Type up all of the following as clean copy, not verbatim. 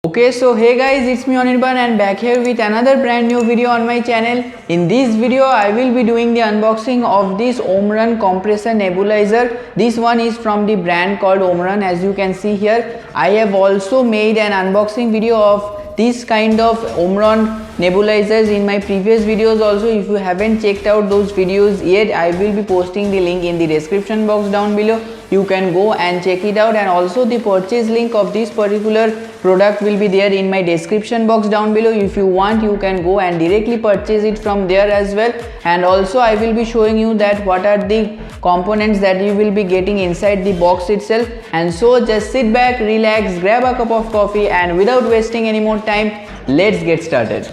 Okay, so hey guys, it's me Anirban and back here with another brand new video on my channel. In this video I will be doing the unboxing of this Omron Compressor Nebulizer. This one is from the brand called Omron, as you can see here. I have also made an unboxing video of this kind of Omron nebulizers in my previous videos also. If you haven't checked out those videos yet, I will be posting the link in the description box down below. You can go and check it out, and also the purchase link of this particular product will be there in my description box down below. If you want, you can go and directly purchase it from there as well. And also I will be showing you that what are the components that you will be getting inside the box itself. And so just sit back, relax, grab a cup of coffee, and without wasting any more time, let's get started.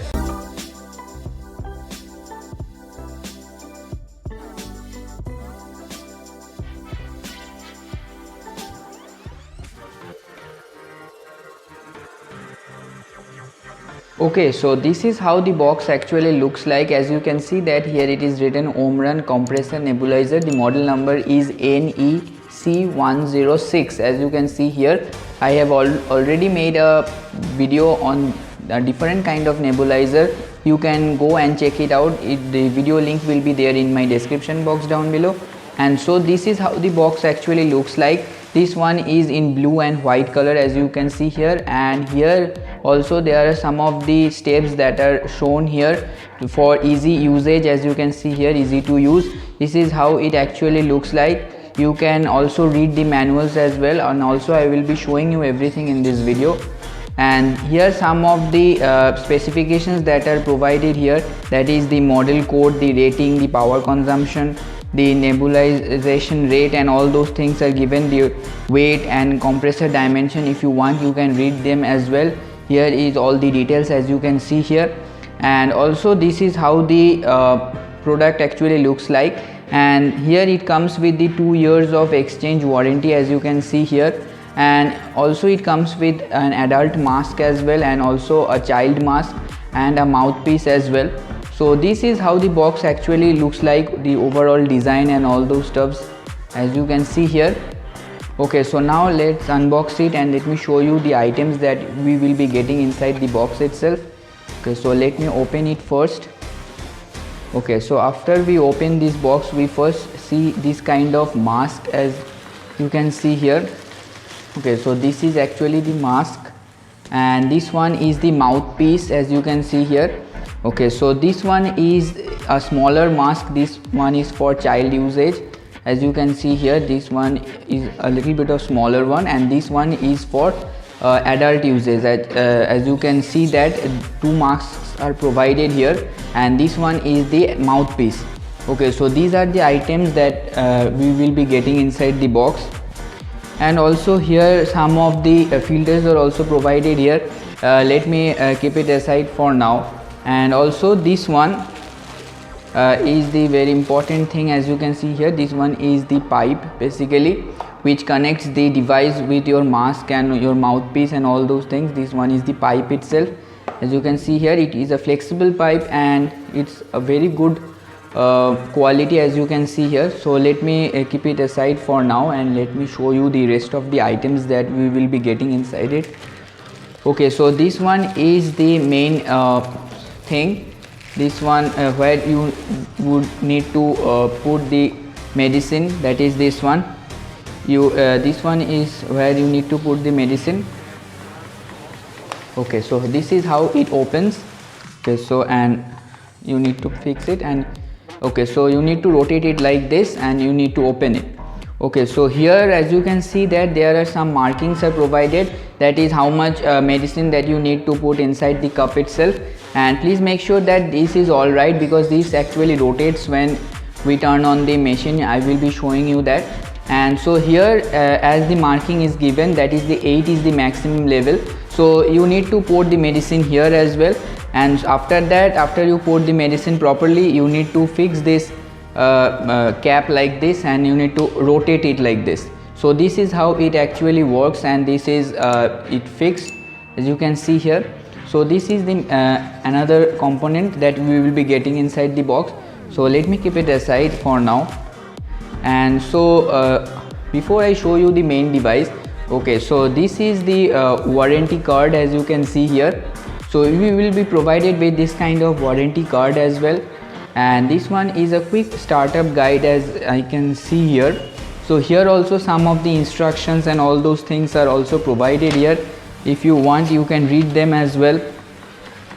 Okay, so this is how the box actually looks like. As you can see that here it is written Omron Compressor Nebulizer. The model number is NE-C106. As you can see here, I have already made a video on a different kind of nebulizer. You can go and check it out. The video link will be there in my description box down below. And so this is how the box actually looks like. This one is in blue and white color, as you can see here, and here also there are some of the steps that are shown here for easy usage. As you can see here, easy to use. This is how it actually looks like. You can also read the manuals as well, and also I will be showing you everything in this video. And here some of the specifications that are provided here, that is the model code, the rating, the power consumption, the nebulization rate, and all those things are given, the weight and compressor dimension. If you want, you can read them as well. Here is all the details, as you can see here. And also this is how the product actually looks like, and here it comes with the 2 years of exchange warranty, as you can see here. And also it comes with an adult mask as well, and also a child mask and a mouthpiece as well. So this is how the box actually looks like, the overall design and all those stuffs, as you can see here. Okay, so now let's unbox it and let me show you the items that we will be getting inside the box itself. Okay, so let me open it first. Okay, so after we open this box, we first see this kind of mask, as you can see here. Okay, so this is actually the mask, and this one is the mouthpiece, as you can see here. Okay, so this one is a smaller mask. This one is for child usage, as you can see here. This one is a little bit of smaller one, and this one is for adult usage. As you can see that 2 masks are provided here, and this one is the mouthpiece. Okay, so these are the items that we will be getting inside the box. And also here some of the filters are also provided here. Let me keep it aside for now. And also this one is the very important thing. As you can see here, this one is the pipe basically, which connects the device with your mask and your mouthpiece and all those things. This one is the pipe itself. As you can see here, it is a flexible pipe and it's a very good quality, as you can see here. So let me keep it aside for now, and let me show you the rest of the items that we will be getting inside it. Okay, so this one is the main thing. This one where you would need to put the medicine, that is this one. This one is where you need to put the medicine. Okay, so this is how it opens. Okay, so and you need to fix it, and okay, so you need to rotate it like this and you need to open it. Okay, so here as you can see that there are some markings are provided, that is how much medicine that you need to put inside the cup itself. And please make sure that this is all right, because this actually rotates when we turn on the machine. I will be showing you that. And so here as the marking is given, that is the 8 is the maximum level, so you need to pour the medicine here as well. And after that, after you pour the medicine properly, you need to fix this cap like this, and you need to rotate it like this. So this is how it actually works, and this is it fixed, as you can see here. So this is the another component that we will be getting inside the box. So let me keep it aside for now. And so before I show you the main device, Okay, so this is the warranty card, as you can see here. So we will be provided with this kind of warranty card as well, and this one is a quick startup guide, as I can see here. So here also some of the instructions and all those things are also provided here. If you want, you can read them as well.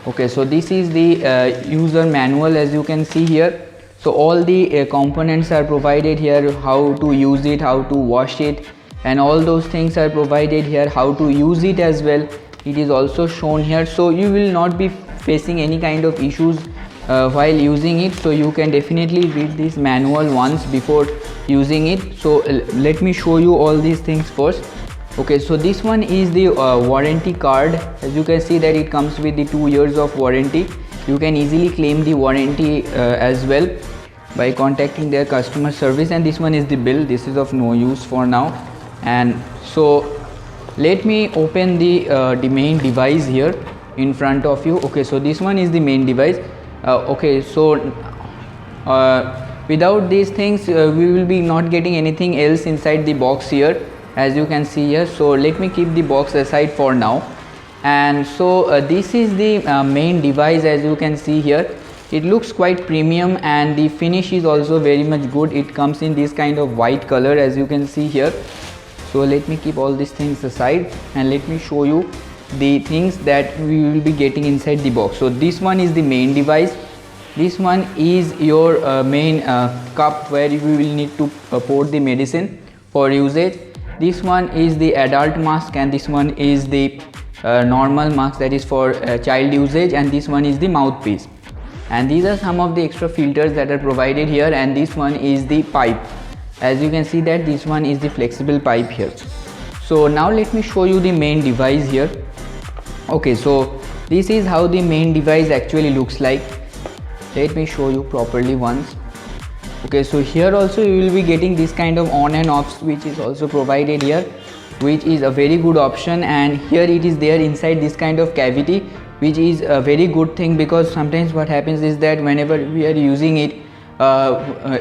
Okay, so this is the user manual, as you can see here. So all the components are provided here, how to use it, how to wash it, and all those things are provided here, how to use it as well. It is also shown here, so you will not be facing any kind of issues while using it. So you can definitely read this manual once before using it. So let me show you all these things first. Okay, so this one is the warranty card. As you can see that it comes with the 2 years of warranty. You can easily claim the warranty as well by contacting their customer service. And this one is the bill. This is of no use for now. And so let me open the main device here in front of you. Okay, so this one is the main device. Okay, so without these things we will be not getting anything else inside the box here, as you can see here. So let me keep the box aside for now. And so this is the main device, as you can see here. It looks quite premium and the finish is also very much good. It comes in this kind of white color, as you can see here. So let me keep all these things aside and let me show you the things that we will be getting inside the box. So this one is the main device. This one is your main cup where you will need to pour the medicine for usage. This one is the adult mask, and this one is the normal mask, that is for child usage, and this one is the mouthpiece. And these are some of the extra filters that are provided here, and this one is the pipe. As you can see that this one is the flexible pipe here. So now let me show you the main device here. Okay, so this is how the main device actually looks like. Let me show you properly once. Okay, so here also you will be getting this kind of on and off switch is also provided here, which is a very good option. And here it is there inside this kind of cavity, which is a very good thing, because sometimes what happens is that whenever we are using it,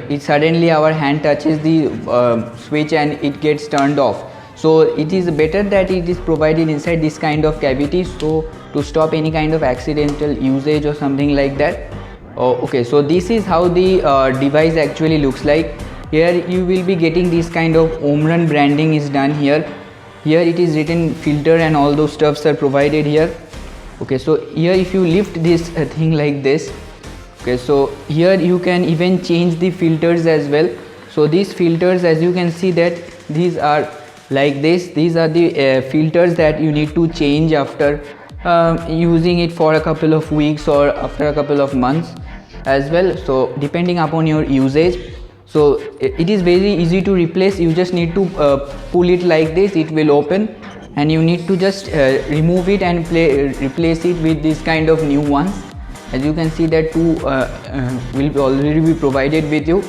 it suddenly our hand touches the switch and it gets turned off. So it is better that it is provided inside this kind of cavity, so to stop any kind of accidental usage or something like that. Okay, so this is how the device actually looks like. Here you will be getting this kind of Omron branding is done here. Here it is written filter and all those stuffs are provided here. Okay, so here if you lift this thing like this, okay, so here you can even change the filters as well. So these filters, as you can see that these are like this. These are the filters that you need to change after using it for a couple of weeks or after a couple of months as well, so depending upon your usage. So it is very easy to replace. You just need to pull it like this, it will open, and you need to just remove it and replace it with this kind of new ones. As you can see that two will already be provided with you.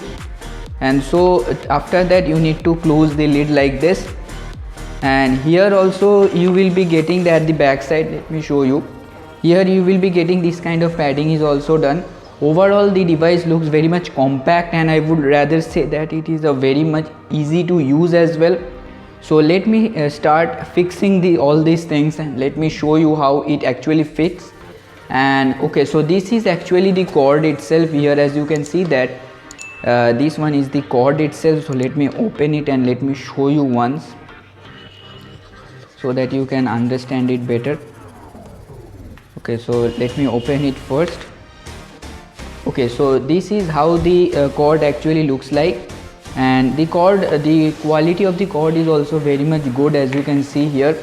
And so after that you need to close the lid like this. And here also you will be getting that at the back side. Let me show you. Here you will be getting this kind of padding is also done. Overall the device looks very much compact, and I would rather say that it is a very much easy to use as well. So let me start fixing all these things and let me show you how it actually fits. And okay, so this is actually the cord itself here. As you can see that this one is the cord itself. So let me open it and let me show you once, so that you can understand it better. Okay, so let me open it first. Okay, so this is how the cord actually looks like, and the quality of the cord is also very much good. As you can see here,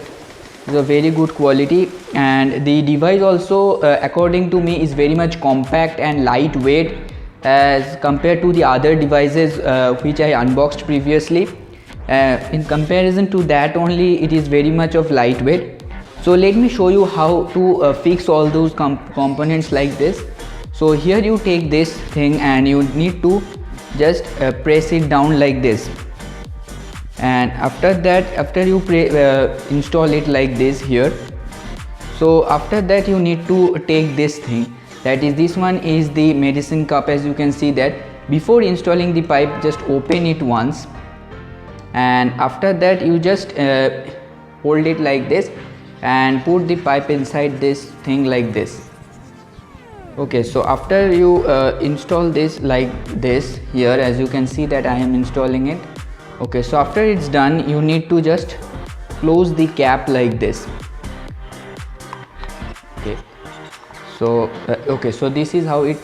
it's a very good quality, and the device also according to me is very much compact and lightweight as compared to the other devices which I unboxed previously. In comparison to that only, it is very much of lightweight. So let me show you how to fix all those components like this. So here you take this thing and you need to just press it down like this, and after that, after you install it like this here, so after that you need to take this thing, that is, this one is the medicine cup. As you can see that before installing the pipe, just open it once, and after that you just hold it like this and put the pipe inside this thing like this. Okay, so after you install this like this, here as you can see that I am installing it. Okay, so after it's done, you need to just close the cap like this. Okay, so so this is how it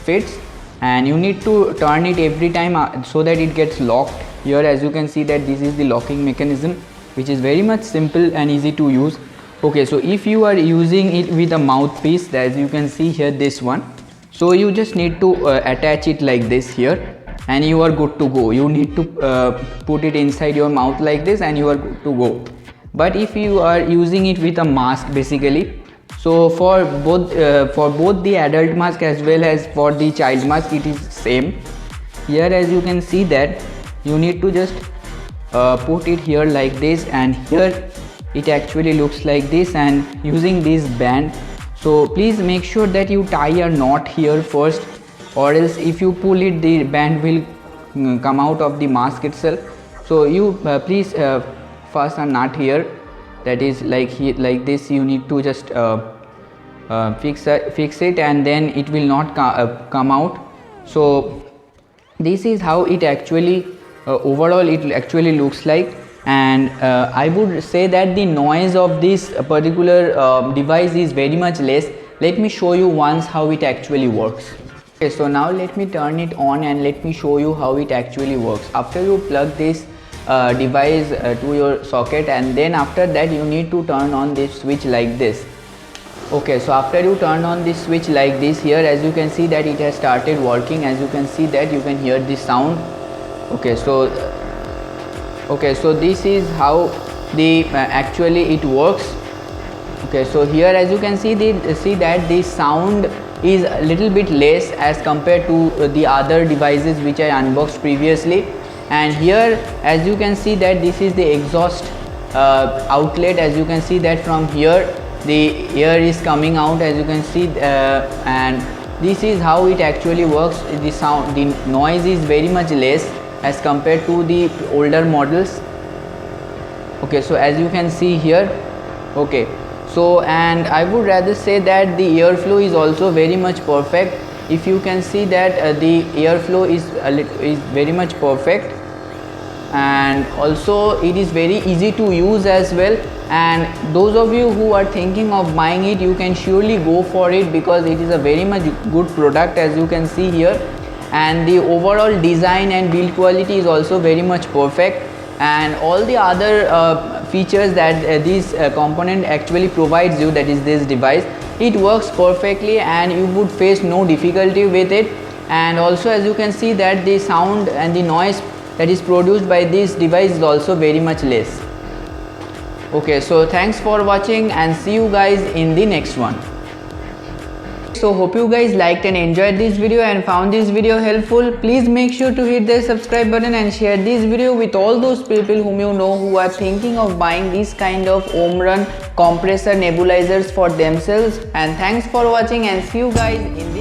fits, and you need to turn it every time so that it gets locked. Here as you can see that this is the locking mechanism, which is very much simple and easy to use. Okay, so if you are using it with a mouthpiece, as you can see here, this one, so you just need to attach it like this here and you are good to go. You need to put it inside your mouth like this and you are good to go. But if you are using it with a mask basically, so for both the adult mask as well as for the child mask, it is same. Here as you can see that you need to just put it here like this, and here it actually looks like this, and using this band. So please make sure that you tie a knot here first, or else if you pull it, the band will come out of the mask itself. So you please fasten a knot here, that is like this. You need to just fix it, and then it will not come out. So this is how it actually overall it actually looks like. And I would say that the noise of this particular device is very much less. Let me show you once how it actually works. Okay, so now let me turn it on and let me show you how it actually works. After you plug this device to your socket, and then after that you need to turn on this switch like this. Okay, so after you turn on this switch like this, here as you can see that it has started working. As you can see that you can hear the sound. Okay, so this is how the actually it works. Okay, so here as you can see that the sound is a little bit less as compared to the other devices which I unboxed previously. And here as you can see that this is the exhaust outlet. As you can see that from here the air is coming out, as you can see, and this is how it actually works. The noise is very much less as compared to the older models. Okay, so as you can see here. Okay, so and I would rather say that the airflow is also very much perfect. If you can see that the airflow is very much perfect, and also it is very easy to use as well. And those of you who are thinking of buying it, you can surely go for it, because it is a very much good product, as you can see here. And the overall design and build quality is also very much perfect, and all the other features that this component actually provides you, that is this device, it works perfectly and you would face no difficulty with it. And also as you can see that the sound and the noise that is produced by this device is also very much less. Okay, so thanks for watching and see you guys in the next one. So hope you guys liked and enjoyed this video and found this video helpful. Please make sure to hit the subscribe button and share this video with all those people whom you know who are thinking of buying this kind of Omron compressor nebulizers for themselves. And thanks for watching and see you guys in the